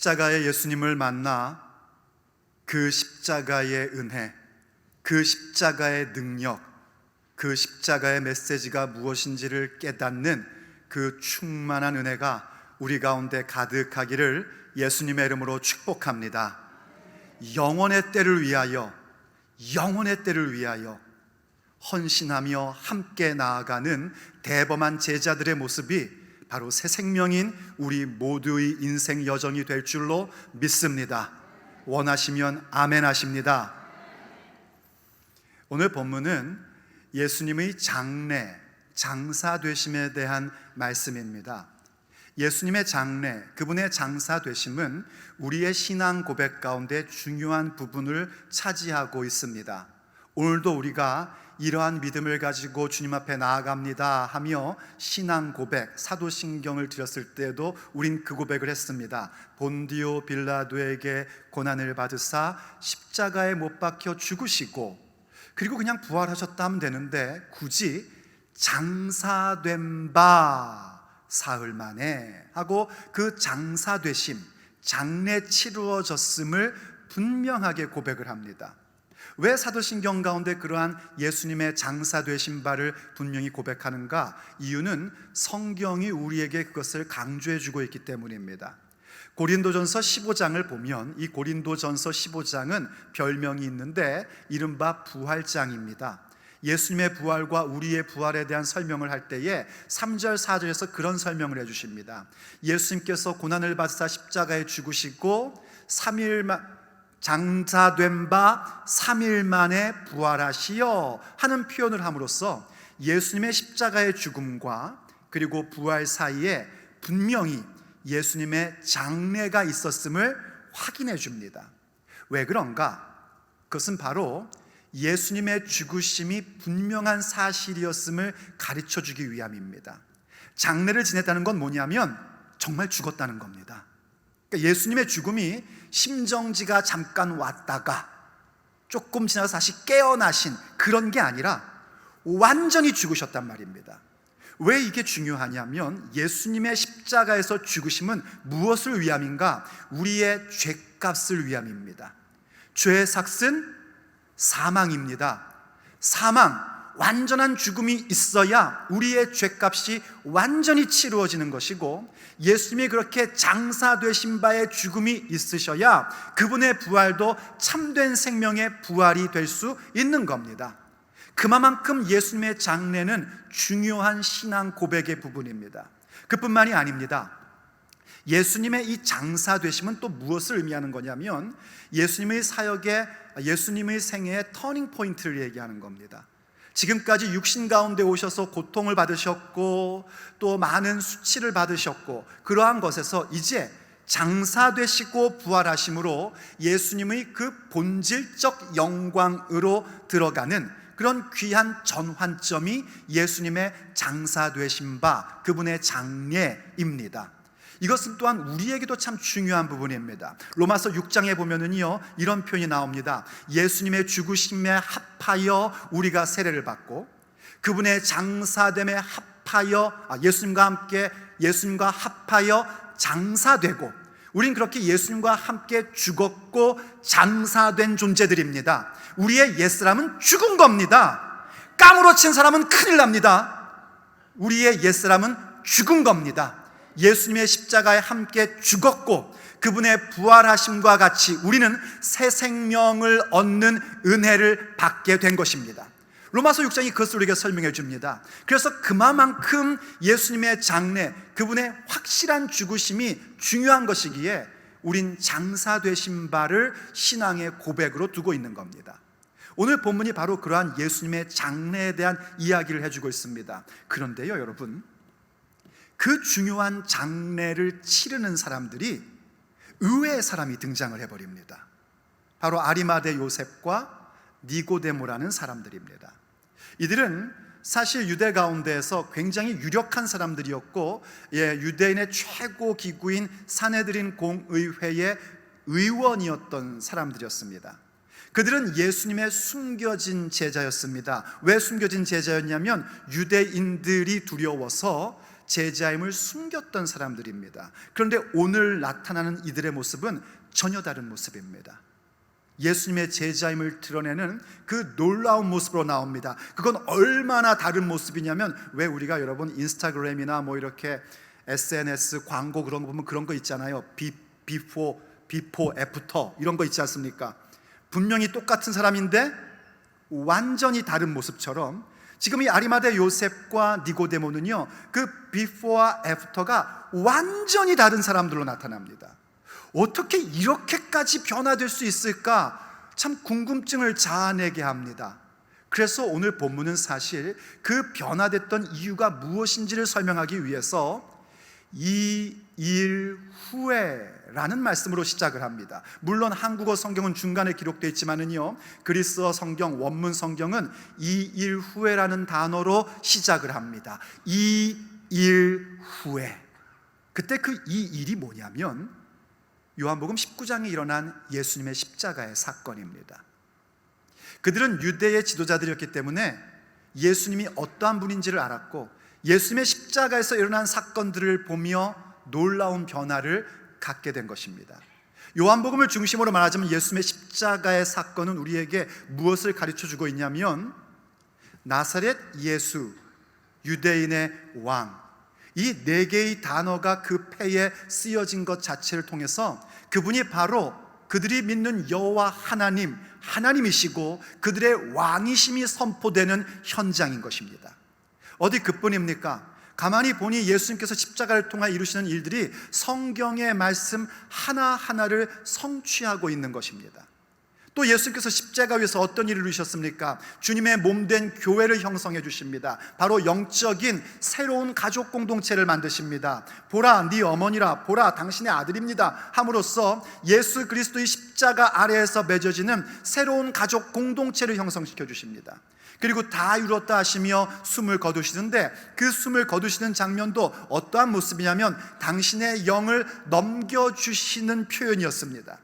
십자가의 예수님을 만나 그 십자가의 은혜, 그 십자가의 능력, 그 십자가의 메시지가 무엇인지를 깨닫는 그 충만한 은혜가 우리 가운데 가득하기를 예수님의 이름으로 축복합니다. 영원의 때를 위하여, 영원의 때를 위하여 헌신하며 함께 나아가는 대범한 제자들의 모습이 바로 새 생명인 우리 모두의 인생 여정이 될 줄로 믿습니다. 원하시면 아멘 하십니다. 오늘 본문은 예수님의 장래, 장사되심에 대한 말씀입니다. 예수님의 장래, 그분의 장사되심은 우리의 신앙 고백 가운데 중요한 부분을 차지하고 있습니다. 오늘도 우리가 이러한 믿음을 가지고 주님 앞에 나아갑니다 하며 신앙 고백, 사도신경을 드렸을 때에도 우린 그 고백을 했습니다. 본디오 빌라도에게 고난을 받으사 십자가에 못 박혀 죽으시고 그리고 그냥 부활하셨다 하면 되는데 굳이 장사된 바 사흘 만에 하고 그 장사되심, 장래 치루어졌음을 분명하게 고백을 합니다. 왜 사도신경 가운데 그러한 예수님의 장사되신 바를 분명히 고백하는가? 이유는 성경이 우리에게 그것을 강조해 주고 있기 때문입니다. 고린도전서 15장을 보면 이 고린도전서 15장은 별명이 있는데 이른바 부활장입니다. 예수님의 부활과 우리의 부활에 대한 설명을 할 때에 3절 4절에서 그런 설명을 해주십니다. 예수님께서 고난을 받으사 십자가에 죽으시고 3일 장사된 바 3일 만에 부활하시어 하는 표현을 함으로써 예수님의 십자가의 죽음과 그리고 부활 사이에 분명히 예수님의 장래가 있었음을 확인해 줍니다. 왜 그런가? 그것은 바로 예수님의 죽으심이 분명한 사실이었음을 가르쳐 주기 위함입니다. 장래를 지냈다는 건 뭐냐면 정말 죽었다는 겁니다. 그러니까 예수님의 죽음이 심정지가 잠깐 왔다가 조금 지나서 다시 깨어나신 그런 게 아니라 완전히 죽으셨단 말입니다. 왜 이게 중요하냐면 예수님의 십자가에서 죽으심은 무엇을 위함인가? 우리의 죄값을 위함입니다. 죄의 삭은 사망입니다. 사망, 완전한 죽음이 있어야 우리의 죄값이 완전히 치루어지는 것이고 예수님이 그렇게 장사되신 바의 죽음이 있으셔야 그분의 부활도 참된 생명의 부활이 될 수 있는 겁니다. 그만큼 예수님의 장래는 중요한 신앙 고백의 부분입니다. 그뿐만이 아닙니다. 예수님의 이 장사되심은 또 무엇을 의미하는 거냐면 예수님의 사역에, 예수님의 생애의 터닝 포인트를 얘기하는 겁니다. 지금까지 육신 가운데 오셔서 고통을 받으셨고 또 많은 수치를 받으셨고 그러한 것에서 이제 장사되시고 부활하심으로 예수님의 그 본질적 영광으로 들어가는 그런 귀한 전환점이 예수님의 장사되신 바 그분의 장례입니다. 이것은 또한 우리에게도 참 중요한 부분입니다. 로마서 6장에 보면은요 이런 표현이 나옵니다. 예수님의 죽으심에 합하여 우리가 세례를 받고 그분의 장사됨에 합하여 예수님과 합하여 장사되고 우린 그렇게 예수님과 함께 죽었고 장사된 존재들입니다. 우리의 옛사람은 죽은 겁니다. 까무러친 사람은 큰일 납니다. 우리의 옛사람은 죽은 겁니다. 예수님의 십자가에 함께 죽었고 그분의 부활하심과 같이 우리는 새 생명을 얻는 은혜를 받게 된 것입니다. 로마서 6장이 그것을 우리에게 설명해 줍니다. 그래서 그만큼 예수님의 장래, 그분의 확실한 죽으심이 중요한 것이기에 우린 장사되신 바를 신앙의 고백으로 두고 있는 겁니다. 오늘 본문이 바로 그러한 예수님의 장래에 대한 이야기를 해주고 있습니다. 그런데요 여러분, 그 중요한 장례를 치르는 사람들이 의외의 사람이 등장을 해버립니다. 바로 아리마대 요셉과 니고데모라는 사람들입니다. 이들은 사실 유대 가운데에서 굉장히 유력한 사람들이었고 유대인의 최고 기구인 사네드린 공의회의 의원이었던 사람들이었습니다. 그들은 예수님의 숨겨진 제자였습니다. 왜 숨겨진 제자였냐면 유대인들이 두려워서 제자임을 숨겼던 사람들입니다. 그런데 오늘 나타나는 이들의 모습은 전혀 다른 모습입니다. 예수님의 제자임을 드러내는 그 놀라운 모습으로 나옵니다. 그건 얼마나 다른 모습이냐면, 왜 우리가 여러분 인스타그램이나 뭐 이렇게 SNS 광고 그런 거 보면 그런 거 있잖아요. 비포, 애프터 이런 거 있지 않습니까? 분명히 똑같은 사람인데 완전히 다른 모습처럼 지금 이 아리마대 요셉과 니고데모는요, 그 비포와 애프터가 완전히 다른 사람들로 나타납니다. 어떻게 이렇게까지 변화될 수 있을까? 참 궁금증을 자아내게 합니다. 그래서 오늘 본문은 사실 그 변화됐던 이유가 무엇인지를 설명하기 위해서 이 일 후에라는 말씀으로 시작을 합니다. 물론 한국어 성경은 중간에 기록되어 있지만은요, 그리스어 성경, 원문 성경은 이 일 후에라는 단어로 시작을 합니다. 이 일 후에. 그때 그 이 일이 뭐냐면 요한복음 19장에 일어난 예수님의 십자가의 사건입니다. 그들은 유대의 지도자들이었기 때문에 예수님이 어떠한 분인지를 알았고, 예수님의 십자가에서 일어난 사건들을 보며 놀라운 변화를 갖게 된 것입니다. 요한복음을 중심으로 말하자면 예수님의 십자가의 사건은 우리에게 무엇을 가르쳐주고 있냐면, 나사렛 예수, 유대인의 왕, 이 네 개의 단어가 그 패에 쓰여진 것 자체를 통해서 그분이 바로 그들이 믿는 여호와 하나님이시고 그들의 왕이심이 선포되는 현장인 것입니다. 어디 그뿐입니까? 가만히 보니 예수님께서 십자가를 통해 이루시는 일들이 성경의 말씀 하나하나를 성취하고 있는 것입니다. 또 예수님께서 십자가 위에서 어떤 일을 이루셨습니까? 주님의 몸된 교회를 형성해 주십니다. 바로 영적인 새로운 가족 공동체를 만드십니다. 보라 네 어머니라, 보라 당신의 아들입니다 함으로써 예수 그리스도의 십자가 아래에서 맺어지는 새로운 가족 공동체를 형성시켜 주십니다. 그리고 다 이루었다 하시며 숨을 거두시는데, 그 숨을 거두시는 장면도 어떠한 모습이냐면 당신의 영을 넘겨주시는 표현이었습니다.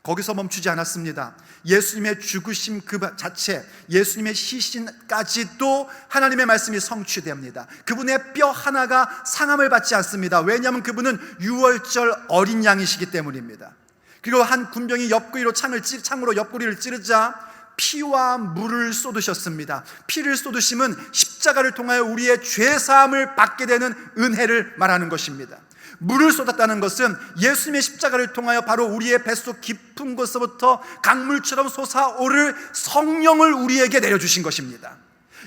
거기서 멈추지 않았습니다. 예수님의 죽으심 그 자체, 예수님의 시신까지도 하나님의 말씀이 성취됩니다. 그분의 뼈 하나가 상함을 받지 않습니다. 왜냐하면 그분은 유월절 어린 양이시기 때문입니다. 그리고 한 군병이 옆구리로 창으로 옆구리를 찌르자 피와 물을 쏟으셨습니다. 피를 쏟으심은 십자가를 통하여 우리의 죄사함을 받게 되는 은혜를 말하는 것입니다. 물을 쏟았다는 것은 예수님의 십자가를 통하여 바로 우리의 뱃속 깊은 곳에서부터 강물처럼 솟아오를 성령을 우리에게 내려주신 것입니다.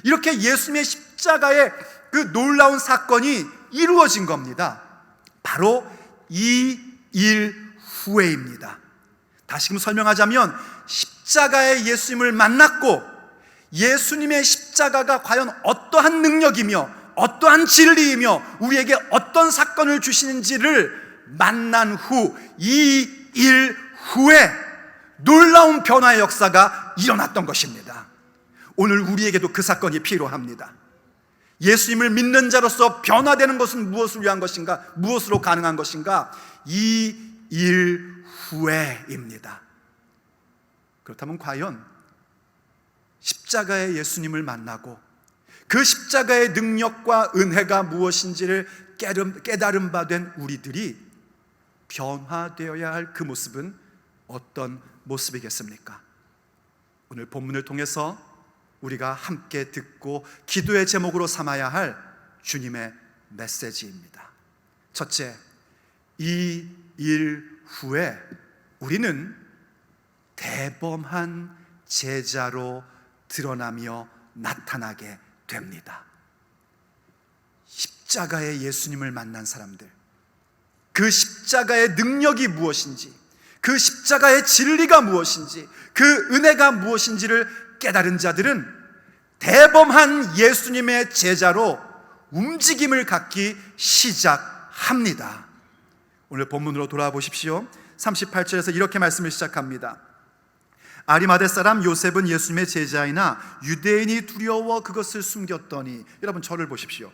이렇게 예수님의 십자가의 그 놀라운 사건이 이루어진 겁니다. 바로 이 일 후에입니다. 다시금 설명하자면 십자가의 예수님을 만났고, 예수님의 십자가가 과연 어떠한 능력이며 어떠한 진리이며 우리에게 어떤 사건을 주시는지를 만난 후, 이 일 후에 놀라운 변화의 역사가 일어났던 것입니다. 오늘 우리에게도 그 사건이 필요합니다. 예수님을 믿는 자로서 변화되는 것은 무엇을 위한 것인가? 무엇으로 가능한 것인가? 이 일 후에입니다. 그렇다면 과연 십자가의 예수님을 만나고 그 십자가의 능력과 은혜가 무엇인지를 깨달은 바 된 우리들이 변화되어야 할 그 모습은 어떤 모습이겠습니까? 오늘 본문을 통해서 우리가 함께 듣고 기도의 제목으로 삼아야 할 주님의 메시지입니다. 첫째, 이 일 후에 우리는 대범한 제자로 드러나며 나타나게 됩니다. 십자가의 예수님을 만난 사람들, 그 십자가의 능력이 무엇인지, 그 십자가의 진리가 무엇인지, 그 은혜가 무엇인지를 깨달은 자들은 대범한 예수님의 제자로 움직임을 갖기 시작합니다. 오늘 본문으로 돌아와 보십시오. 38절에서 이렇게 말씀을 시작합니다. 아리마대 사람 요셉은 예수님의 제자이나 유대인이 두려워 그것을 숨겼더니. 여러분 저를 보십시오.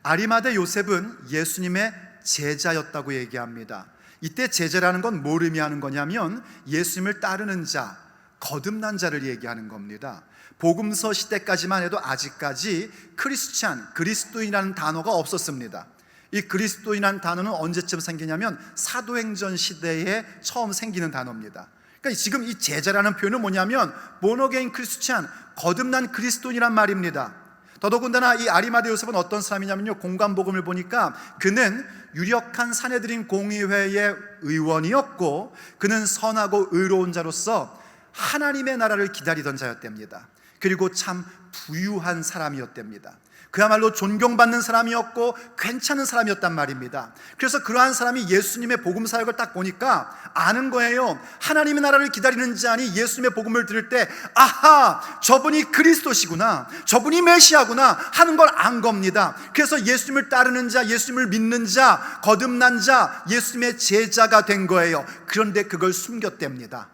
아리마대 요셉은 예수님의 제자였다고 얘기합니다. 이때 제자라는 건 뭘 의미하는 거냐면 예수님을 따르는 자, 거듭난 자를 얘기하는 겁니다. 복음서 시대까지만 해도 아직까지 크리스찬, 그리스도인이라는 단어가 없었습니다. 이 그리스도인이라는 단어는 언제쯤 생기냐면 사도행전 시대에 처음 생기는 단어입니다. 그러니까 지금 이 제자라는 표현은 뭐냐면 born-again 크리스찬, 거듭난 그리스도인이란 말입니다. 더더군다나 이 아리마대 요셉은 어떤 사람이냐면요, 공관복음을 보니까 그는 유력한 사내들인 공의회의 의원이었고 그는 선하고 의로운 자로서 하나님의 나라를 기다리던 자였답니다. 그리고 참 부유한 사람이었답니다. 그야말로 존경받는 사람이었고 괜찮은 사람이었단 말입니다. 그래서 그러한 사람이 예수님의 복음 사역을 딱 보니까 아는 거예요. 하나님의 나라를 기다리는 자니 예수님의 복음을 들을 때 아하, 저분이 그리스도시구나, 저분이 메시아구나 하는 걸 안 겁니다. 그래서 예수님을 따르는 자, 예수님을 믿는 자, 거듭난 자, 예수님의 제자가 된 거예요. 그런데 그걸 숨겼답니다.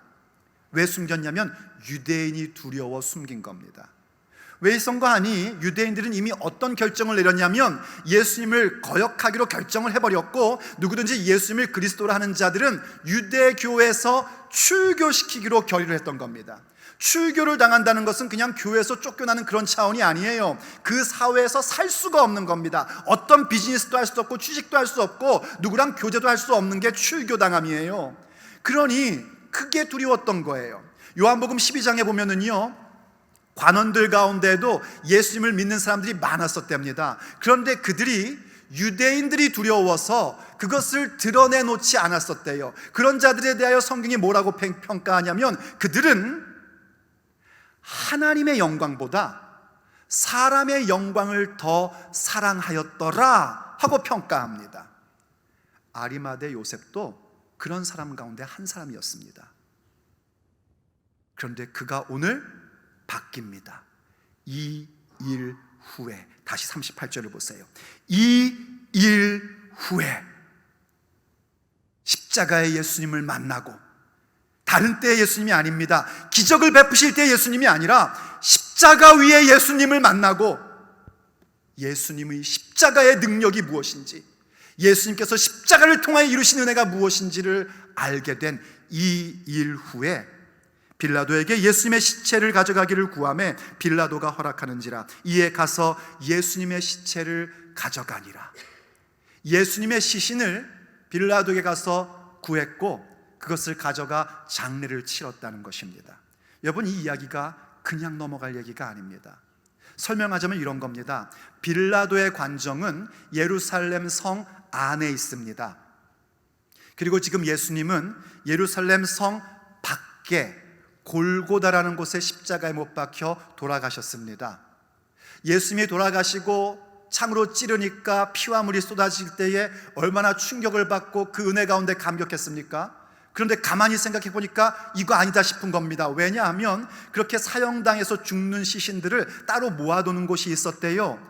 왜 숨겼냐면 유대인이 두려워 숨긴 겁니다. 왜 있었는가 하니 유대인들은 이미 어떤 결정을 내렸냐면 예수님을 거역하기로 결정을 해버렸고 누구든지 예수님을 그리스도로 하는 자들은 유대교에서 출교시키기로 결의를 했던 겁니다. 출교를 당한다는 것은 그냥 교회에서 쫓겨나는 그런 차원이 아니에요. 그 사회에서 살 수가 없는 겁니다. 어떤 비즈니스도 할 수 없고 취직도 할 수 없고 누구랑 교제도 할 수 없는 게 출교당함이에요. 그러니 크게 두려웠던 거예요. 요한복음 12장에 보면은요, 관원들 가운데도 예수님을 믿는 사람들이 많았었답니다. 그런데 그들이 유대인들이 두려워서 그것을 드러내놓지 않았었대요. 그런 자들에 대하여 성경이 뭐라고 평가하냐면 그들은 하나님의 영광보다 사람의 영광을 더 사랑하였더라 하고 평가합니다. 아리마대 요셉도 그런 사람 가운데 한 사람이었습니다. 그런데 그가 오늘 바뀝니다. 이 일 후에, 다시 38절을 보세요. 이 일 후에 십자가의 예수님을 만나고, 다른 때의 예수님이 아닙니다. 기적을 베푸실 때의 예수님이 아니라 십자가 위에 예수님을 만나고 예수님의 십자가의 능력이 무엇인지, 예수님께서 십자가를 통하여 이루신 은혜가 무엇인지를 알게 된 이 일 후에 빌라도에게 예수님의 시체를 가져가기를 구하매 빌라도가 허락하는지라. 이에 가서 예수님의 시체를 가져가니라. 예수님의 시신을 빌라도에게 가서 구했고 그것을 가져가 장례를 치렀다는 것입니다. 여러분, 이 이야기가 그냥 넘어갈 얘기가 아닙니다. 설명하자면 이런 겁니다. 빌라도의 관정은 예루살렘 성 안에 있습니다. 그리고 지금 예수님은 예루살렘 성 밖에 골고다라는 곳에 십자가에 못 박혀 돌아가셨습니다. 예수님이 돌아가시고 창으로 찌르니까 피와 물이 쏟아질 때에 얼마나 충격을 받고 그 은혜 가운데 감격했습니까? 그런데 가만히 생각해 보니까 이거 아니다 싶은 겁니다. 왜냐하면 그렇게 사형당해서 죽는 시신들을 따로 모아두는 곳이 있었대요.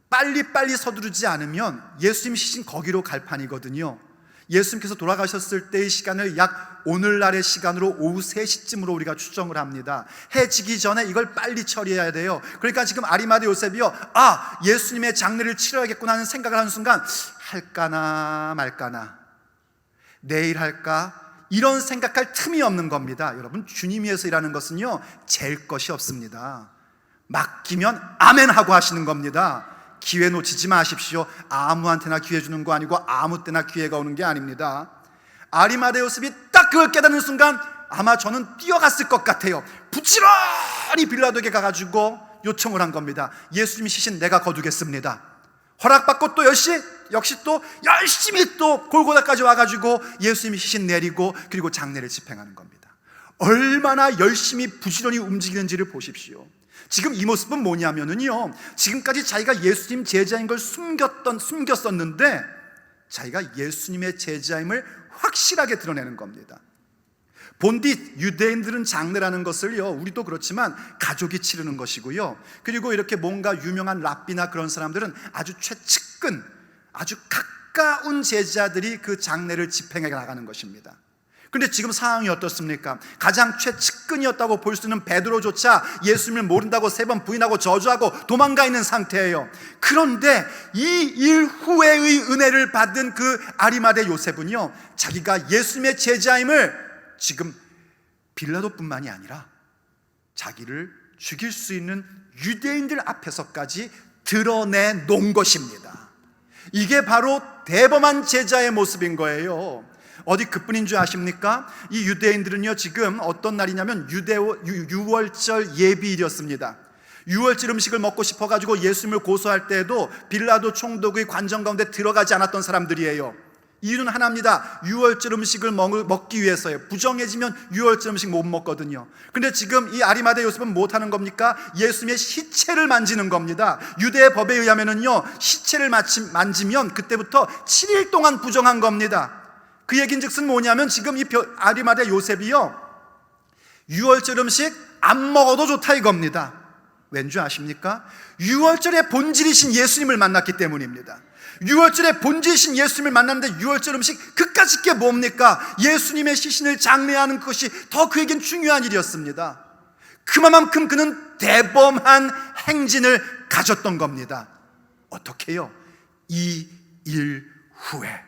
빨리빨리 서두르지 않으면 예수님 시신 거기로 갈 판이거든요. 예수님께서 돌아가셨을 때의 시간을 약 오늘날의 시간으로 오후 3시쯤으로 우리가 추정을 합니다. 해 지기 전에 이걸 빨리 처리해야 돼요. 그러니까 지금 아리마대 요셉이요, 예수님의 장례를 치러야겠구나 하는 생각을 하는 순간 할까나 말까나, 내일 할까, 이런 생각할 틈이 없는 겁니다. 여러분, 주님 위해서 일하는 것은요, 잴 것이 없습니다. 맡기면 아멘 하고 하시는 겁니다. 기회 놓치지 마십시오. 아무한테나 기회 주는 거 아니고 아무 때나 기회가 오는 게 아닙니다. 아리마대 요셉이 딱 그걸 깨닫는 순간 아마 저는 뛰어갔을 것 같아요. 부지런히 빌라도에게 가가지고 요청을 한 겁니다. 예수님 시신 내가 거두겠습니다. 허락받고 또 역시 또 열심히 또 골고다까지 와가지고 예수님 시신 내리고 그리고 장례를 집행하는 겁니다. 얼마나 열심히 부지런히 움직이는지를 보십시오. 지금 이 모습은 뭐냐면은요, 지금까지 자기가 예수님 제자인 걸 숨겼었는데 자기가 예수님의 제자임을 확실하게 드러내는 겁니다. 본디 유대인들은 장례라는 것을요, 우리도 그렇지만 가족이 치르는 것이고요, 그리고 이렇게 뭔가 유명한 랍비나 그런 사람들은 아주 최측근, 아주 가까운 제자들이 그 장례를 집행해 나가는 것입니다. 그런데 지금 상황이 어떻습니까? 가장 최측근이었다고 볼 수 있는 베드로조차 예수님을 모른다고 3번 부인하고 저주하고 도망가 있는 상태예요. 그런데 이 일 후에의 은혜를 받은 그 아리마대 요셉은요, 자기가 예수님의 제자임을 지금 빌라도뿐만이 아니라 자기를 죽일 수 있는 유대인들 앞에서까지 드러내 놓은 것입니다. 이게 바로 대범한 제자의 모습인 거예요. 어디 그뿐인 줄 아십니까? 이 유대인들은요, 지금 어떤 날이냐면 유월절 예비일이었습니다. 유월절 음식을 먹고 싶어가지고 예수님을 고소할 때에도 빌라도 총독의 관정 가운데 들어가지 않았던 사람들이에요. 이유는 하나입니다. 유월절 음식을 먹기 위해서요. 부정해지면 유월절 음식 못 먹거든요. 근데 지금 이 아리마대 요셉은 못하는 겁니까? 예수님의 시체를 만지는 겁니다. 유대의 법에 의하면은요, 시체를 만지면 그때부터 7일 동안 부정한 겁니다. 그 얘긴즉슨 뭐냐면 지금 이 아리마대 요셉이요, 유월절 음식 안 먹어도 좋다 이겁니다. 왠지 아십니까? 유월절의 본질이신 예수님을 만났기 때문입니다. 유월절의 본질이신 예수님을 만났는데 유월절 음식 그까짓 게 뭡니까? 예수님의 시신을 장례하는 것이 더 그에겐 중요한 일이었습니다. 그만큼 그는 대범한 행진을 가졌던 겁니다. 어떻게요? 이 일 후에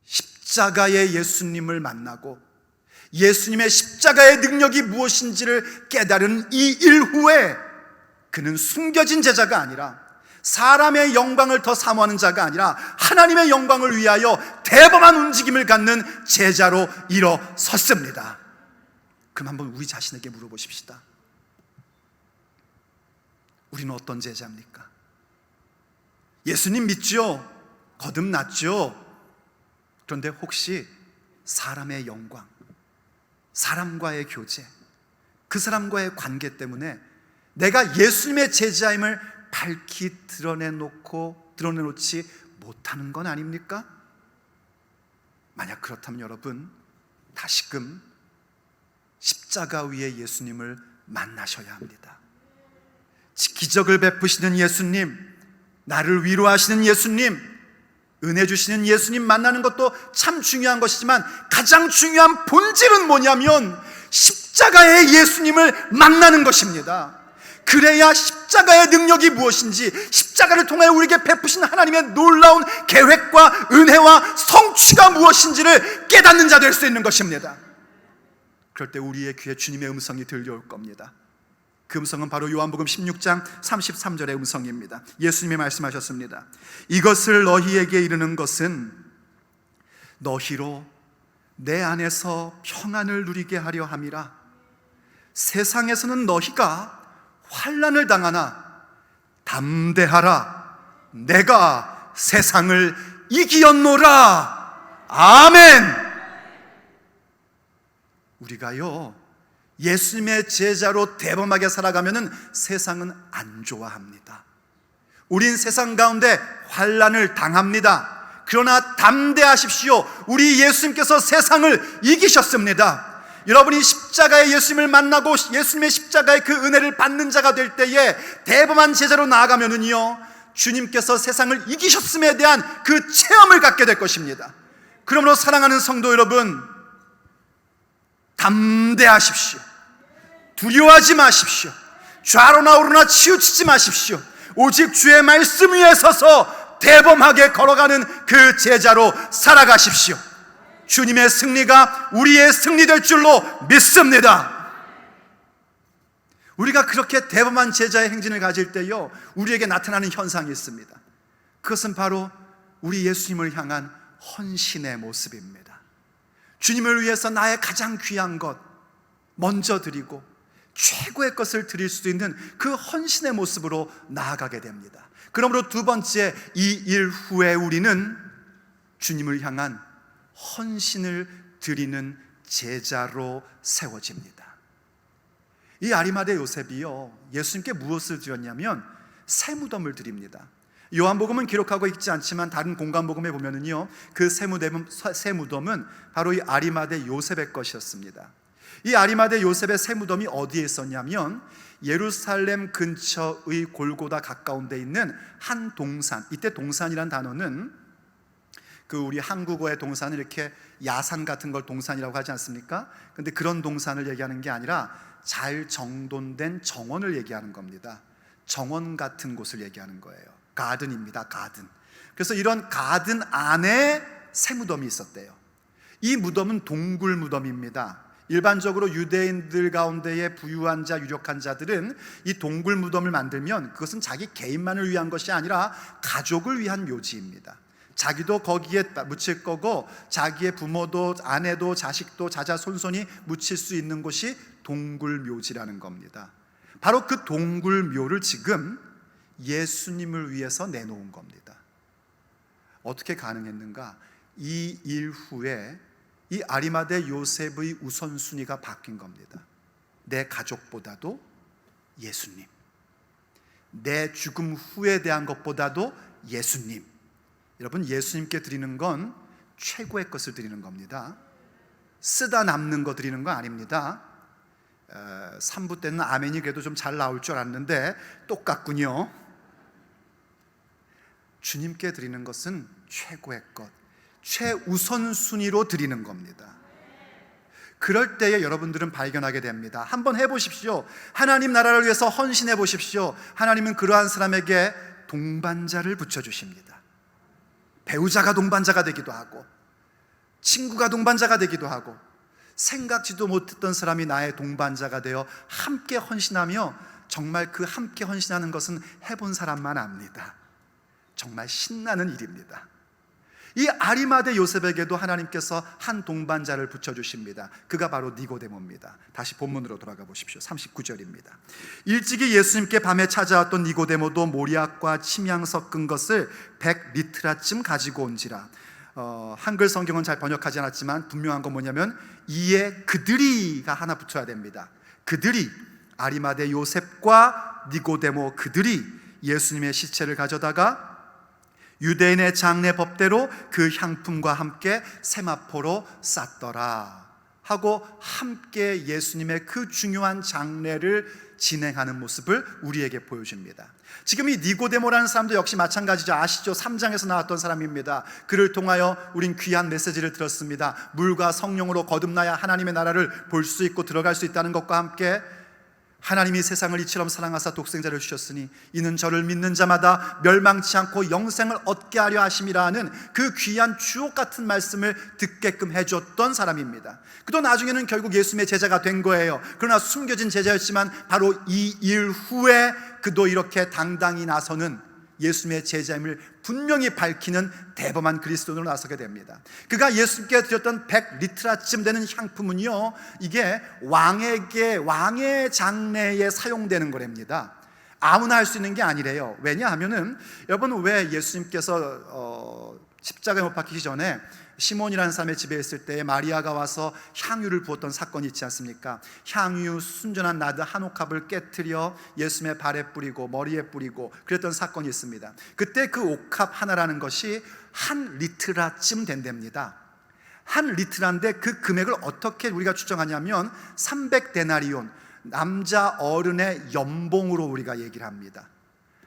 십자가의 예수님을 만나고 예수님의 십자가의 능력이 무엇인지를 깨달은 이 일 후에 그는 숨겨진 제자가 아니라, 사람의 영광을 더 사모하는 자가 아니라 하나님의 영광을 위하여 대범한 움직임을 갖는 제자로 일어섰습니다. 그럼 한번 우리 자신에게 물어보십시다. 우리는 어떤 제자입니까? 예수님 믿죠? 거듭났죠? 그런데 혹시 사람의 영광, 사람과의 교제, 그 사람과의 관계 때문에 내가 예수님의 제자임을 밝히 드러내놓지 못하는 건 아닙니까? 만약 그렇다면 여러분, 다시금 십자가 위에 예수님을 만나셔야 합니다. 기적을 베푸시는 예수님, 나를 위로하시는 예수님, 은혜 주시는 예수님 만나는 것도 참 중요한 것이지만 가장 중요한 본질은 뭐냐면 십자가의 예수님을 만나는 것입니다. 그래야 십자가의 능력이 무엇인지, 십자가를 통해 우리에게 베푸신 하나님의 놀라운 계획과 은혜와 성취가 무엇인지를 깨닫는 자 될 수 있는 것입니다. 그럴 때 우리의 귀에 주님의 음성이 들려올 겁니다. 그 음성은 바로 요한복음 16장 33절의 음성입니다. 예수님이 말씀하셨습니다. 이것을 너희에게 이르는 것은 너희로 내 안에서 평안을 누리게 하려 함이라. 세상에서는 너희가 환난을 당하나 담대하라, 내가 세상을 이기었노라. 아멘. 우리가요, 예수님의 제자로 대범하게 살아가면은 세상은 안 좋아합니다. 우린 세상 가운데 환난을 당합니다. 그러나 담대하십시오. 우리 예수님께서 세상을 이기셨습니다. 여러분이 십자가의 예수님을 만나고 예수님의 십자가의 그 은혜를 받는 자가 될 때에 대범한 제자로 나아가면은요, 주님께서 세상을 이기셨음에 대한 그 체험을 갖게 될 것입니다. 그러므로 사랑하는 성도 여러분, 담대하십시오. 두려워하지 마십시오. 좌로나 우로나 치우치지 마십시오. 오직 주의 말씀 위에 서서 대범하게 걸어가는 그 제자로 살아가십시오. 주님의 승리가 우리의 승리 될 줄로 믿습니다. 우리가 그렇게 대범한 제자의 행진을 가질 때요, 우리에게 나타나는 현상이 있습니다. 그것은 바로 우리 예수님을 향한 헌신의 모습입니다. 주님을 위해서 나의 가장 귀한 것 먼저 드리고 최고의 것을 드릴 수 있는 그 헌신의 모습으로 나아가게 됩니다. 그러므로 두 번째, 이 일 후에 우리는 주님을 향한 헌신을 드리는 제자로 세워집니다. 이 아리마대 요셉이요, 예수님께 무엇을 드렸냐면 새 무덤을 드립니다. 요한복음은 기록하고 있지 않지만 다른 공간복음에 보면은요, 그 새 무덤은 바로 이 아리마대 요셉의 것이었습니다. 이 아리마대 요셉의 새 무덤이 어디에 있었냐면 예루살렘 근처의 골고다 가까운 데 있는 한 동산. 이때 동산이란 단어는 그 우리 한국어의 동산은 이렇게 야산 같은 걸 동산이라고 하지 않습니까? 근데 그런 동산을 얘기하는 게 아니라 잘 정돈된 정원을 얘기하는 겁니다. 정원 같은 곳을 얘기하는 거예요. 가든입니다. 가든. 그래서 이런 가든 안에 새 무덤이 있었대요. 이 무덤은 동굴 무덤입니다. 일반적으로 유대인들 가운데의 부유한 자, 유력한 자들은 이 동굴 무덤을 만들면 그것은 자기 개인만을 위한 것이 아니라 가족을 위한 묘지입니다. 자기도 거기에 묻힐 거고 자기의 부모도 아내도 자식도 자자손손이 묻힐 수 있는 곳이 동굴 묘지라는 겁니다. 바로 그 동굴 묘를 지금 예수님을 위해서 내놓은 겁니다. 어떻게 가능했는가? 이 일 후에 이 아리마대 요셉의 우선순위가 바뀐 겁니다. 내 가족보다도 예수님, 내 죽음 후에 대한 것보다도 예수님. 여러분, 예수님께 드리는 건 최고의 것을 드리는 겁니다. 쓰다 남는 거 드리는 거 아닙니다. 3부 때는 아멘이 그래도 좀 잘 나올 줄 알았는데 똑같군요. 주님께 드리는 것은 최고의 것, 최우선순위로 드리는 겁니다. 그럴 때에 여러분들은 발견하게 됩니다. 한번 해보십시오. 하나님 나라를 위해서 헌신해 보십시오. 하나님은 그러한 사람에게 동반자를 붙여주십니다. 배우자가 동반자가 되기도 하고, 친구가 동반자가 되기도 하고, 생각지도 못했던 사람이 나의 동반자가 되어 함께 헌신하며, 정말 그 함께 헌신하는 것은 해본 사람만 압니다. 정말 신나는 일입니다. 이 아리마대 요셉에게도 하나님께서 한 동반자를 붙여주십니다. 그가 바로 니고데모입니다. 다시 본문으로 돌아가 보십시오. 39절입니다. 일찍이 예수님께 밤에 찾아왔던 니고데모도 모리약과 침향 섞은 것을 100리트라쯤 가지고 온지라. 한글 성경은 잘 번역하지 않았지만 분명한 건 뭐냐면 이에 그들이가 하나 붙어야 됩니다. 그들이, 아리마대 요셉과 니고데모 그들이 예수님의 시체를 가져다가 유대인의 장례 법대로 그 향품과 함께 세마포로 쌌더라 하고 함께 예수님의 그 중요한 장례를 진행하는 모습을 우리에게 보여줍니다. 지금 이 니고데모라는 사람도 역시 마찬가지죠. 아시죠? 3장에서 나왔던 사람입니다. 그를 통하여 우린 귀한 메시지를 들었습니다. 물과 성령으로 거듭나야 하나님의 나라를 볼 수 있고 들어갈 수 있다는 것과 함께 하나님이 세상을 이처럼 사랑하사 독생자를 주셨으니 이는 저를 믿는 자마다 멸망치 않고 영생을 얻게 하려 하심이라 하는 그 귀한 주옥 같은 말씀을 듣게끔 해줬던 사람입니다. 그도 나중에는 결국 예수님의 제자가 된 거예요. 그러나 숨겨진 제자였지만 바로 이 일 후에 그도 이렇게 당당히 나서는 예수님의 제자임을 분명히 밝히는 대범한 그리스도인으로 나서게 됩니다. 그가 예수님께 드렸던 100리트라쯤 되는 향품은요, 이게 왕의 장례에 사용되는 거랍니다. 아무나 할 수 있는 게 아니래요. 왜냐하면은 여러분, 왜 예수님께서 십자가에 못 박히기 전에 시몬이라는 사람의 집에 있을 때 마리아가 와서 향유를 부었던 사건이 있지 않습니까? 향유 순전한 나드 한 옥합을 깨트려 예수님의 발에 뿌리고 머리에 뿌리고 그랬던 사건이 있습니다. 그때 그 옥합 하나라는 것이 1리트라쯤 된답니다. 1리트라인데 그 금액을 어떻게 우리가 추정하냐면 300데나리온, 남자 어른의 연봉으로 우리가 얘기를 합니다.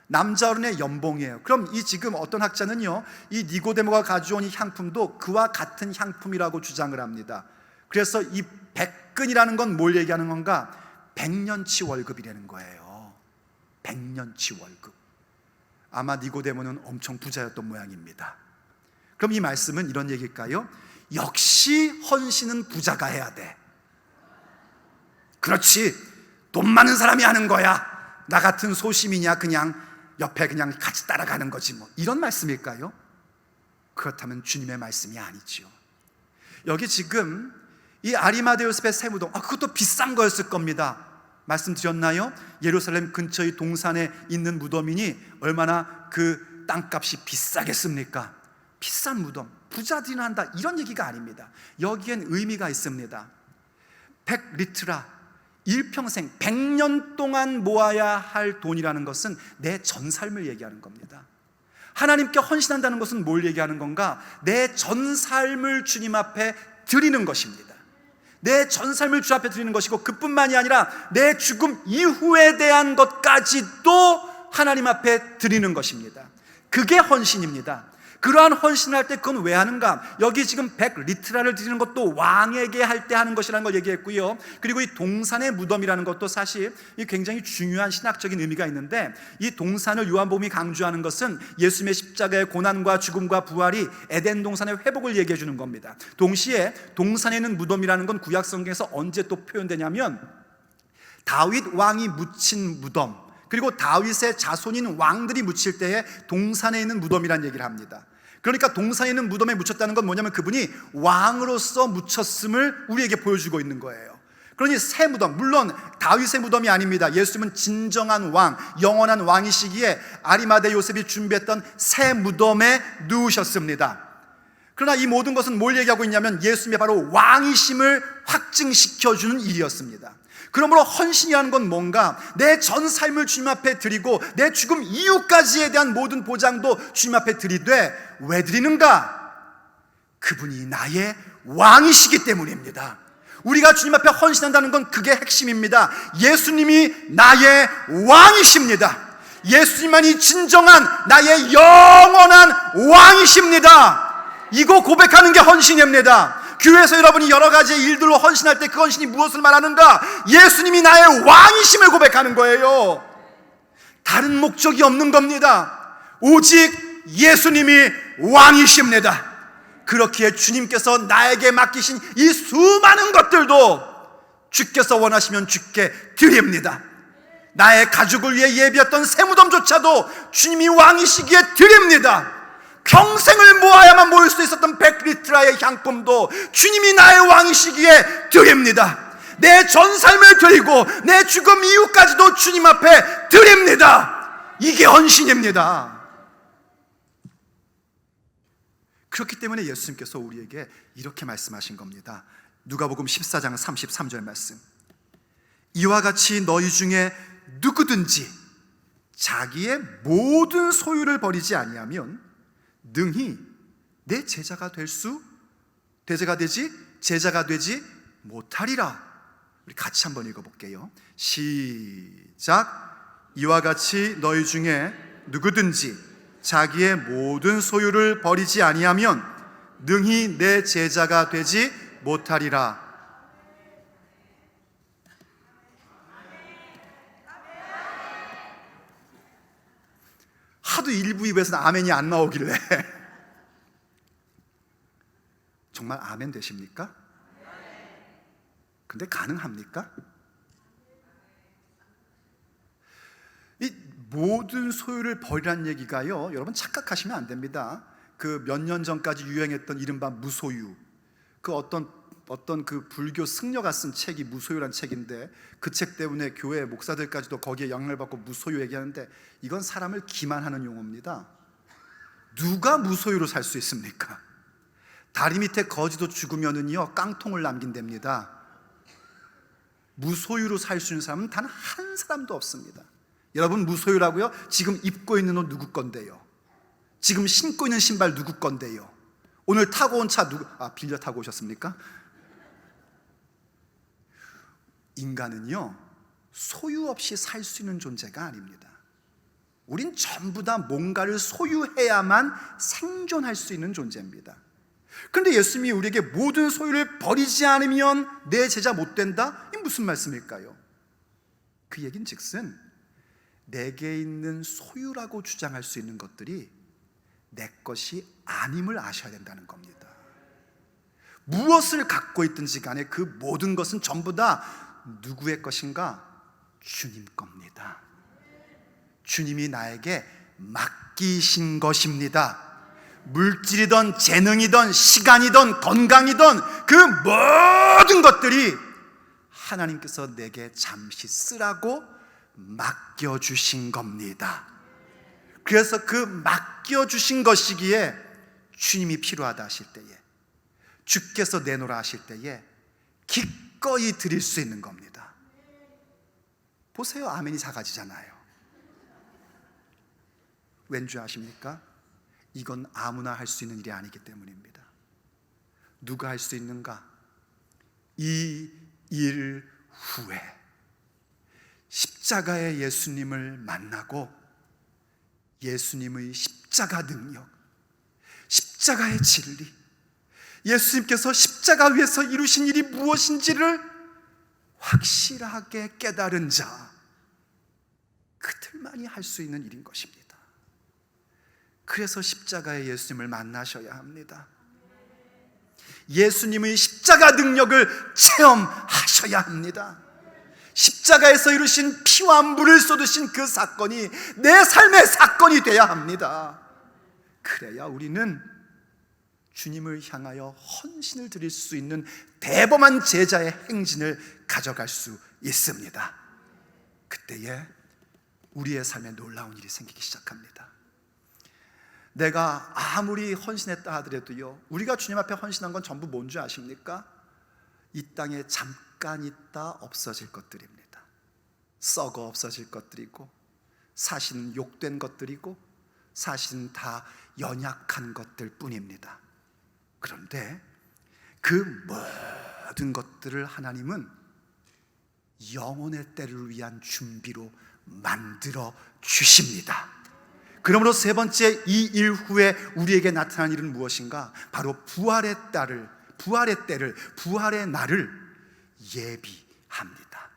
남자 어른의 연봉이에요. 그럼 이 지금 어떤 학자는요, 이 니고데모가 가져온 이 향품도 그와 같은 향품이라고 주장을 합니다. 그래서 이 100근이라는 건 뭘 얘기하는 건가? 100년치 월급이라는 거예요. 100년치 월급. 아마 니고데모는 엄청 부자였던 모양입니다. 그럼 이 말씀은 이런 얘기일까요? 역시 헌신은 부자가 해야 돼. 그렇지, 돈 많은 사람이 하는 거야. 나 같은 소시민이야 그냥 옆에 그냥 같이 따라가는 거지 뭐, 이런 말씀일까요? 그렇다면 주님의 말씀이 아니죠. 여기 지금 이 아리마대 요셉의 세무동, 그것도 비싼 거였을 겁니다. 말씀드렸나요? 예루살렘 근처의 동산에 있는 무덤이니 얼마나 그 땅값이 비싸겠습니까? 비싼 무덤, 부자들이나 한다, 이런 얘기가 아닙니다. 여기엔 의미가 있습니다. 100리트라, 일평생 100년 동안 모아야 할 돈이라는 것은 내 전 삶을 얘기하는 겁니다. 하나님께 헌신한다는 것은 뭘 얘기하는 건가? 내 전 삶을 주님 앞에 드리는 것입니다. 내 전 삶을 주 앞에 드리는 것이고, 그뿐만이 아니라 내 죽음 이후에 대한 것까지도 하나님 앞에 드리는 것입니다. 그게 헌신입니다. 그러한 헌신을 할 때 그건 왜 하는가? 여기 지금 100리트라를 드리는 것도 왕에게 할 때 하는 것이라는 걸 얘기했고요. 그리고 이 동산의 무덤이라는 것도 사실 굉장히 중요한 신학적인 의미가 있는데, 이 동산을 요한복음이 강조하는 것은 예수님의 십자가의 고난과 죽음과 부활이 에덴 동산의 회복을 얘기해 주는 겁니다. 동시에 동산에 있는 무덤이라는 건 구약 성경에서 언제 또 표현되냐면 다윗 왕이 묻힌 무덤, 그리고 다윗의 자손인 왕들이 묻힐 때에 동산에 있는 무덤이라는 얘기를 합니다. 그러니까 동산에 있는 무덤에 묻혔다는 건 뭐냐면 그분이 왕으로서 묻혔음을 우리에게 보여주고 있는 거예요. 그러니 새 무덤, 물론 다윗의 무덤이 아닙니다. 예수님은 진정한 왕, 영원한 왕이시기에 아리마대 요셉이 준비했던 새 무덤에 누우셨습니다. 그러나 이 모든 것은 뭘 얘기하고 있냐면 예수님의 바로 왕이심을 확증시켜주는 일이었습니다. 그러므로 헌신이라는 건 뭔가 내 전 삶을 주님 앞에 드리고 내 죽음 이후까지에 대한 모든 보장도 주님 앞에 드리되, 왜 드리는가? 그분이 나의 왕이시기 때문입니다. 우리가 주님 앞에 헌신한다는 건 그게 핵심입니다. 예수님이 나의 왕이십니다. 예수님만이 진정한 나의 영원한 왕이십니다. 이거 고백하는 게 헌신입니다. 교회에서 여러분이 여러 가지 일들로 헌신할 때 그 헌신이 무엇을 말하는가? 예수님이 나의 왕이심을 고백하는 거예요. 다른 목적이 없는 겁니다. 오직 예수님이 왕이십니다. 그렇기에 주님께서 나에게 맡기신 이 수많은 것들도 주께서 원하시면 주께 드립니다. 나의 가족을 위해 예비했던 새 무덤조차도 주님이 왕이시기에 드립니다. 평생을 모아야만 모일 수 있었던 100리트라의 향품도 주님이 나의 왕이시기에 드립니다. 내 전 삶을 드리고 내 죽음 이후까지도 주님 앞에 드립니다. 이게 헌신입니다. 그렇기 때문에 예수님께서 우리에게 이렇게 말씀하신 겁니다. 누가복음 14장 33절 말씀, 이와 같이 너희 중에 누구든지 자기의 모든 소유를 버리지 아니하면 능히 내 제자가 되지 못하리라. 우리 같이 한번 읽어볼게요. 시작. 이와 같이 너희 중에 누구든지 자기의 모든 소유를 버리지 아니하면 능히 내 제자가 되지 못하리라. 하도 일부 입에서는 아멘이 안 나오길래 정말 아멘 되십니까? 근데 가능합니까? 이 모든 소유를 버리라는 얘기가요, 여러분 착각하시면 안 됩니다. 그 몇 년 전까지 유행했던 이른바 무소유, 그 어떤 그 불교 승려가 쓴 책이 무소유란 책인데, 그 책 때문에 교회 목사들까지도 거기에 영향을 받고 무소유 얘기하는데, 이건 사람을 기만하는 용어입니다. 누가 무소유로 살 수 있습니까? 다리 밑에 거지도 죽으면은요 깡통을 남긴답니다. 무소유로 살 수 있는 사람은 단 한 사람도 없습니다. 여러분, 무소유라고요? 지금 입고 있는 옷 누구 건데요? 지금 신고 있는 신발 누구 건데요? 오늘 타고 온 차 빌려 타고 오셨습니까? 인간은요 소유 없이 살 수 있는 존재가 아닙니다. 우린 전부 다 뭔가를 소유해야만 생존할 수 있는 존재입니다. 그런데 예수님이 우리에게 모든 소유를 버리지 않으면 내 제자 못 된다? 이게 무슨 말씀일까요? 그 얘긴 즉슨 내게 있는 소유라고 주장할 수 있는 것들이 내 것이 아님을 아셔야 된다는 겁니다. 무엇을 갖고 있든지 간에 그 모든 것은 전부 다 누구의 것인가? 주님 겁니다. 주님이 나에게 맡기신 것입니다. 물질이든 재능이든 시간이든 건강이든 그 모든 것들이 하나님께서 내게 잠시 쓰라고 맡겨주신 겁니다. 그래서 그 맡겨주신 것이기에 주님이 필요하다 하실 때에, 주께서 내놓으라 하실 때에 기꺼이 드릴 수 있는 겁니다. 보세요, 아멘이 작아지잖아요. 왠지 아십니까? 이건 아무나 할 수 있는 일이 아니기 때문입니다. 누가 할 수 있는가? 이 일 후에 십자가의 예수님을 만나고 예수님의 십자가 능력, 십자가의 진리, 예수님께서 십자가 위에서 이루신 일이 무엇인지를 확실하게 깨달은 자, 그들만이 할 수 있는 일인 것입니다. 그래서 십자가의 예수님을 만나셔야 합니다. 예수님의 십자가 능력을 체험하셔야 합니다. 십자가에서 이루신 피와 물을 쏟으신 그 사건이 내 삶의 사건이 되어야 합니다. 그래야 우리는 주님을 향하여 헌신을 드릴 수 있는 대범한 제자의 행진을 가져갈 수 있습니다. 그때에 우리의 삶에 놀라운 일이 생기기 시작합니다. 내가 아무리 헌신했다 하더라도요, 우리가 주님 앞에 헌신한 건 전부 뭔지 아십니까? 이 땅에 잠깐 있다 없어질 것들입니다. 썩어 없어질 것들이고, 사실은 욕된 것들이고, 사실은 다 연약한 것들 뿐입니다. 그런데 그 모든 것들을 하나님은 영혼의 때를 위한 준비로 만들어 주십니다. 그러므로 세 번째, 이 일 후에 우리에게 나타난 일은 무엇인가? 바로 부활의 때를, 부활의 날을 예비합니다.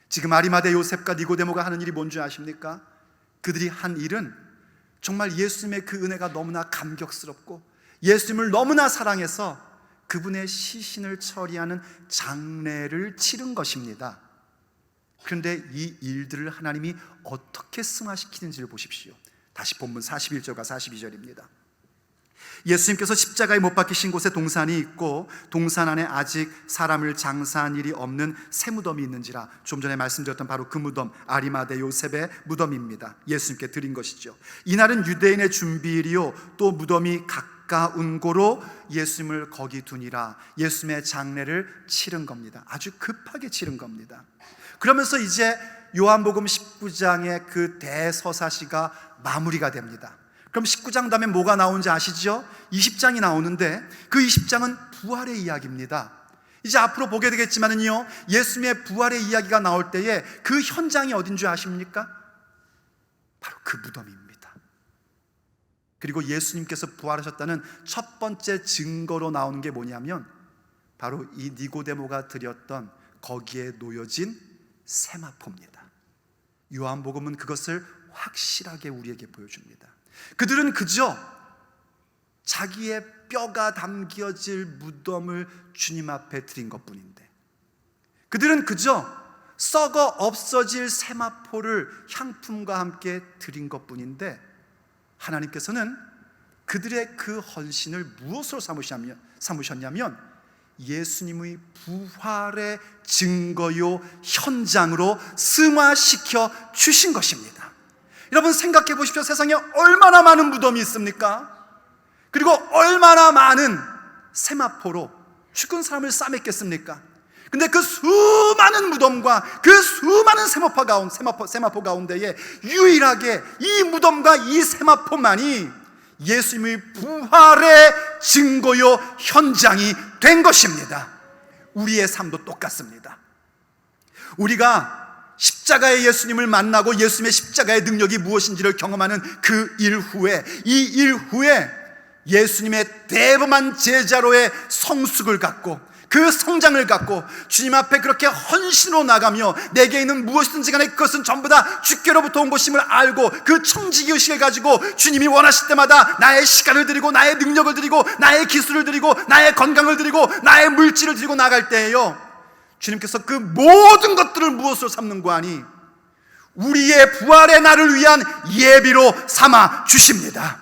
지금 아리마대 요셉과 니고데모가 하는 일이 뭔지 아십니까? 그들이 한 일은 정말 예수님의 그 은혜가 너무나 감격스럽고 예수님을 너무나 사랑해서 그분의 시신을 처리하는 장례를 치른 것입니다. 그런데 이 일들을 하나님이 어떻게 승화시키는지를 보십시오. 다시 본문 41절과 42절입니다. 예수님께서 십자가에 못 박히신 곳에 동산이 있고 동산 안에 아직 사람을 장사한 일이 없는 새 무덤이 있는지라. 좀 전에 말씀드렸던 바로 그 무덤, 아리마대 요셉의 무덤입니다. 예수님께 드린 것이죠. 이날은 유대인의 준비일이요 또 무덤이 가까운 고로 예수님을 거기 두니라. 예수님의 장례를 치른 겁니다. 아주 급하게 치른 겁니다. 그러면서 이제 요한복음 19장의 그 대서사시가 마무리가 됩니다. 그럼 19장 다음에 뭐가 나오는지 아시죠? 20장이 나오는데 그 20장은 부활의 이야기입니다. 이제 앞으로 보게 되겠지만은요, 예수님의 부활의 이야기가 나올 때에 그 현장이 어딘 줄 아십니까? 바로 그 무덤입니다. 그리고 예수님께서 부활하셨다는 첫 번째 증거로 나오는 게 뭐냐면 바로 이 니고데모가 드렸던 거기에 놓여진 세마포입니다. 요한복음은 그것을 확실하게 우리에게 보여줍니다. 그들은 그저 자기의 뼈가 담겨질 무덤을 주님 앞에 드린 것뿐인데, 그들은 그저 썩어 없어질 세마포를 향품과 함께 드린 것뿐인데, 하나님께서는 그들의 그 헌신을 무엇으로 삼으셨냐면 예수님의 부활의 증거요 현장으로 승화시켜 주신 것입니다. 여러분 생각해 보십시오. 세상에 얼마나 많은 무덤이 있습니까? 그리고 얼마나 많은 세마포로 죽은 사람을 싸맸겠습니까? 근데 그 수많은 무덤과 그 수많은 세마포 가운데에 유일하게 이 무덤과 이 세마포만이 예수님의 부활의 증거요 현장이 된 것입니다. 우리의 삶도 똑같습니다. 우리가 십자가의 예수님을 만나고 예수님의 십자가의 능력이 무엇인지를 경험하는 그 일 후에, 이 일 후에 예수님의 대범한 제자로의 성숙을 갖고 그 성장을 갖고 주님 앞에 그렇게 헌신으로 나가며 내게 있는 무엇이든지 간에 그것은 전부 다 주께로부터 온 것임을 알고 그 청지기의식을 가지고 주님이 원하실 때마다 나의 시간을 드리고 나의 능력을 드리고 나의 기술을 드리고 나의 건강을 드리고 나의 물질을 드리고 나갈 때에요, 주님께서 그 모든 것들을 무엇으로 삼는고 하니 우리의 부활의 날을 위한 예비로 삼아 주십니다.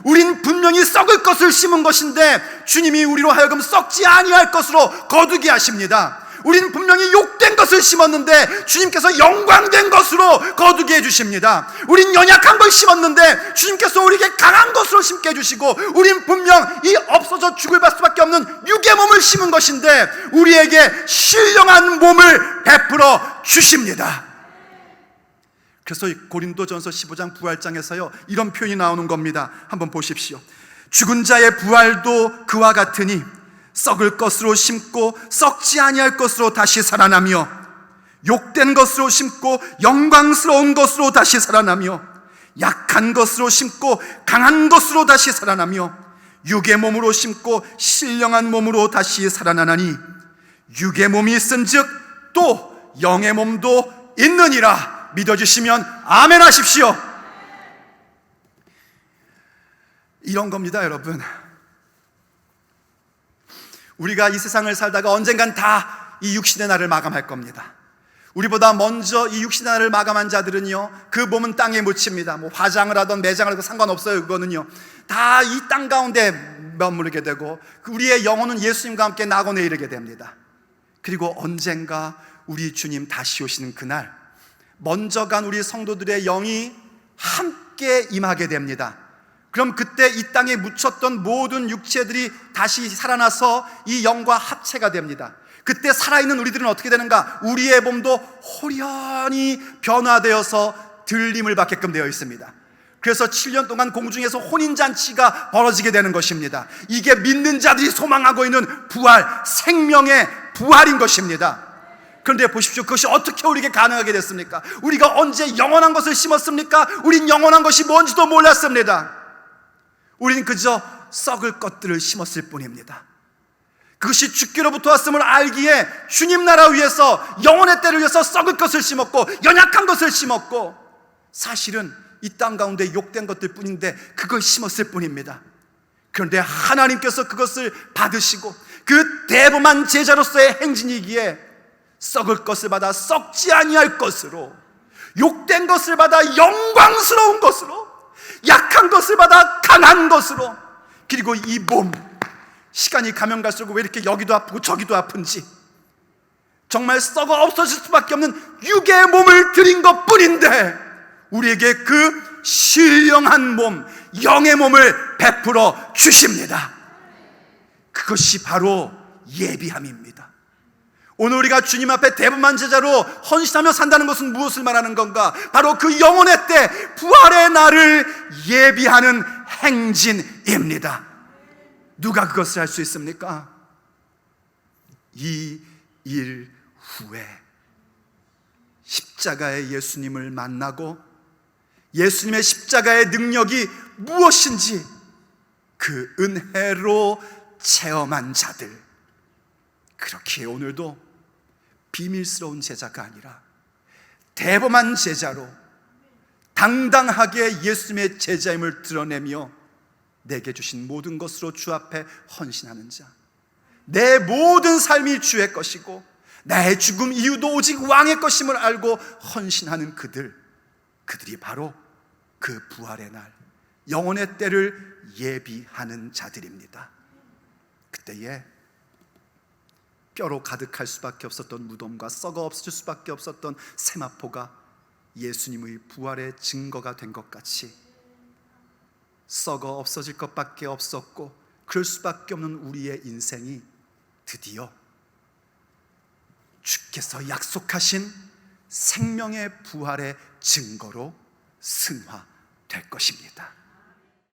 우린 분명히 썩을 것을 심은 것인데 주님이 우리로 하여금 썩지 아니할 것으로 거두게 하십니다. 우린 분명히 욕된 것을 심었는데 주님께서 영광된 것으로 거두게 해주십니다. 우린 연약한 걸 심었는데 주님께서 우리에게 강한 것으로 심게 해주시고, 우린 분명 이 없어져 죽을 수밖에 없는 육의 몸을 심은 것인데 우리에게 신령한 몸을 베풀어 주십니다. 그래서 고린도전서 15장 부활장에서요 이런 표현이 나오는 겁니다. 한번 보십시오. 죽은 자의 부활도 그와 같으니 썩을 것으로 심고 썩지 아니할 것으로 다시 살아나며, 욕된 것으로 심고 영광스러운 것으로 다시 살아나며, 약한 것으로 심고 강한 것으로 다시 살아나며, 육의 몸으로 심고 신령한 몸으로 다시 살아나나니 육의 몸이 있은즉 또 영의 몸도 있느니라. 믿어주시면 아멘 하십시오. 이런 겁니다, 여러분. 우리가 이 세상을 살다가 언젠간 다 이 육신의 날을 마감할 겁니다. 우리보다 먼저 이 육신의 날을 마감한 자들은요, 그 몸은 땅에 묻힙니다. 뭐 화장을 하든 매장을 하든 상관없어요. 그거는요 다 이 땅 가운데 머무르게 되고, 우리의 영혼은 예수님과 함께 낙원에 이르게 됩니다. 그리고 언젠가 우리 주님 다시 오시는 그날, 먼저 간 우리 성도들의 영이 함께 임하게 됩니다. 그럼 그때 이 땅에 묻혔던 모든 육체들이 다시 살아나서 이 영과 합체가 됩니다. 그때 살아있는 우리들은 어떻게 되는가? 우리의 몸도 호련히 변화되어서 들림을 받게끔 되어 있습니다. 그래서 7년 동안 공중에서 혼인잔치가 벌어지게 되는 것입니다. 이게 믿는 자들이 소망하고 있는 부활, 생명의 부활인 것입니다. 그런데 보십시오, 그것이 어떻게 우리에게 가능하게 됐습니까? 우리가 언제 영원한 것을 심었습니까? 우린 영원한 것이 뭔지도 몰랐습니다. 우리는 그저 썩을 것들을 심었을 뿐입니다. 그것이 주께로부터 왔음을 알기에 주님 나라 위해서, 영혼의 때를 위해서 썩을 것을 심었고 연약한 것을 심었고, 사실은 이 땅 가운데 욕된 것들 뿐인데 그걸 심었을 뿐입니다. 그런데 하나님께서 그것을 받으시고 그 대범한 제자로서의 행진이기에 썩을 것을 받아 썩지 아니할 것으로, 욕된 것을 받아 영광스러운 것으로, 약한 것을 받아 강한 것으로, 그리고 이 몸, 시간이 가면 갈수록 왜 이렇게 여기도 아프고 저기도 아픈지, 정말 썩어 없어질 수밖에 없는 육의 몸을 드린 것 뿐인데 우리에게 그 신령한 몸, 영의 몸을 베풀어 주십니다. 그것이 바로 예비함입니다. 오늘 우리가 주님 앞에 대범한 제자로 헌신하며 산다는 것은 무엇을 말하는 건가? 바로 그 영혼의 때, 부활의 날을 예비하는 행진입니다. 누가 그것을 할 수 있습니까? 이 일 후에 십자가의 예수님을 만나고 예수님의 십자가의 능력이 무엇인지 그 은혜로 체험한 자들, 그렇게 오늘도 비밀스러운 제자가 아니라 대범한 제자로 당당하게 예수님의 제자임을 드러내며 내게 주신 모든 것으로 주 앞에 헌신하는 자, 내 모든 삶이 주의 것이고 나의 죽음 이유도 오직 왕의 것임을 알고 헌신하는 그들이 바로 그 부활의 날, 영혼의 때를 예비하는 자들입니다. 그때에 뼈로 가득할 수밖에 없었던 무덤과 썩어 없어질 수밖에 없었던 세마포가 예수님의 부활의 증거가 된 것 같이 썩어 없어질 것밖에 없었고 그럴 수밖에 없는 우리의 인생이 드디어 주께서 약속하신 생명의 부활의 증거로 승화될 것입니다.